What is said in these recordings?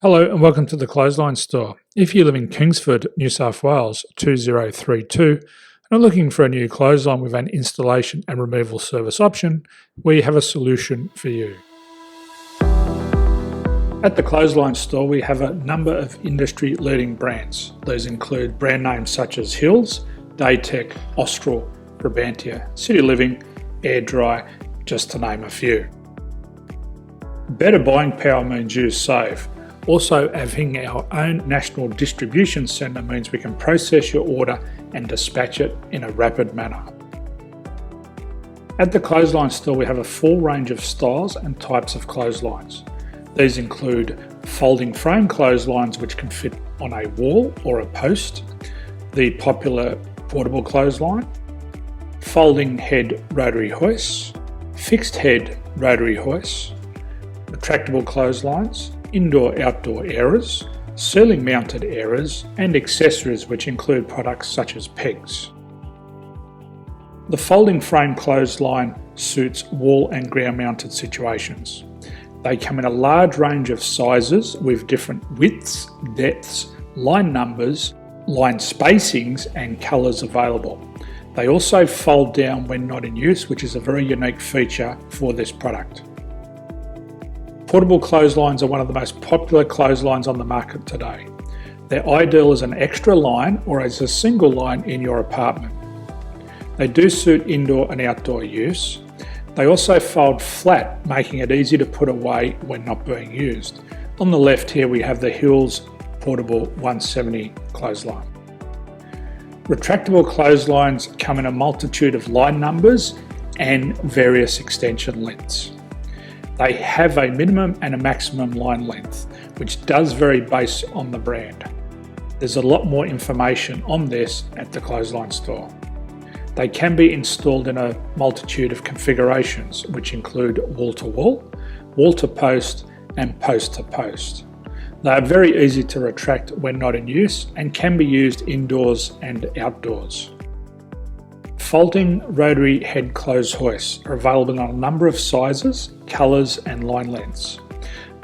Hello and welcome to the Clothesline Store. If you live in Kingsford, New South Wales 2032 and are looking for a new clothesline with an installation and removal service option, we have a solution for you. At the Clothesline Store we have a number of industry-leading brands. These include brand names such as Hills, Daytech, Austral, Brabantia, City Living, Air Dry, just to name a few. Better buying power means you save. Also, having our own national distribution centre means we can process your order and dispatch it in a rapid manner. At the Clothesline Store we have a full range of styles and types of clotheslines. These include folding frame clotheslines which can fit on a wall or a post, the popular portable clothesline, folding head rotary hoists, fixed head rotary hoists, retractable clotheslines, indoor-outdoor airers, ceiling mounted airers and accessories which include products such as pegs. The folding frame clothesline suits wall and ground mounted situations. They come in a large range of sizes with different widths, depths, line numbers, line spacings and colours available. They also fold down when not in use, which is a very unique feature for this product. Portable clotheslines are one of the most popular clotheslines on the market today. They're ideal as an extra line or as a single line in your apartment. They do suit indoor and outdoor use. They also fold flat, making it easy to put away when not being used. On the left here we have the Hills Portable 170 clothesline. Retractable clotheslines come in a multitude of line numbers and various extension lengths. They have a minimum and a maximum line length, which does vary based on the brand. There's a lot more information on this at the Clothesline Store. They can be installed in a multitude of configurations, which include wall-to-wall, wall-to-post and post-to-post. They are very easy to retract when not in use and can be used indoors and outdoors. Folding rotary head clothes hoists are available in a number of sizes, colours and line lengths.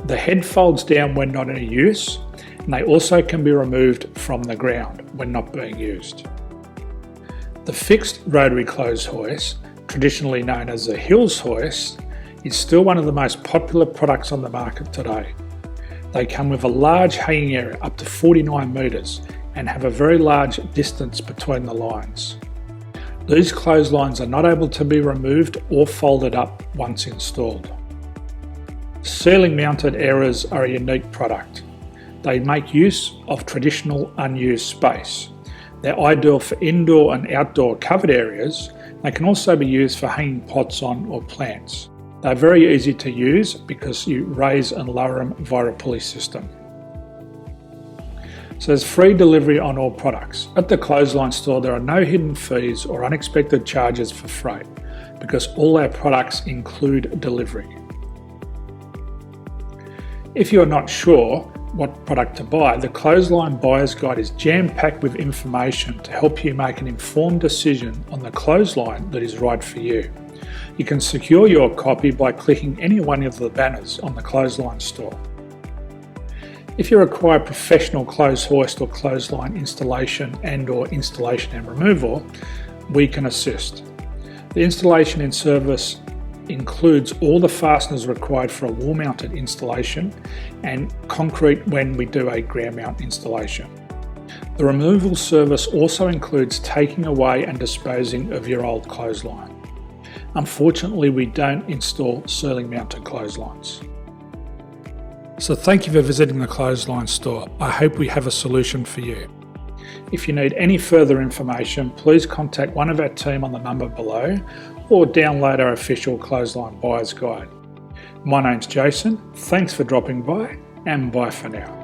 The head folds down when not in use and they also can be removed from the ground when not being used. The fixed rotary clothes hoist, traditionally known as the Hills hoist, is still one of the most popular products on the market today. They come with a large hanging area up to 49 metres and have a very large distance between the lines. These clotheslines are not able to be removed or folded up once installed. Ceiling mounted airers are a unique product. They make use of traditional unused space. They're ideal for indoor and outdoor covered areas. They can also be used for hanging pots on or plants. They're very easy to use because you raise and lower them via a pulley system. So there's free delivery on all products. At the Clothesline Store there are no hidden fees or unexpected charges for freight because all our products include delivery. If you're not sure what product to buy, the Clothesline Buyer's Guide is jam-packed with information to help you make an informed decision on the clothesline that is right for you. You can secure your copy by clicking any one of the banners on the Clothesline Store. If you require professional clothes hoist or clothesline installation and/or installation and removal, we can assist. The installation and service includes all the fasteners required for a wall-mounted installation and concrete when we do a ground mount installation. The removal service also includes taking away and disposing of your old clothesline. Unfortunately, we don't install ceiling mounted clotheslines. So thank you for visiting the Clothesline Store. I hope we have a solution for you. If you need any further information, please contact one of our team on the number below or download our official Clothesline Buyer's Guide. My name's Jason, thanks for dropping by and bye for now.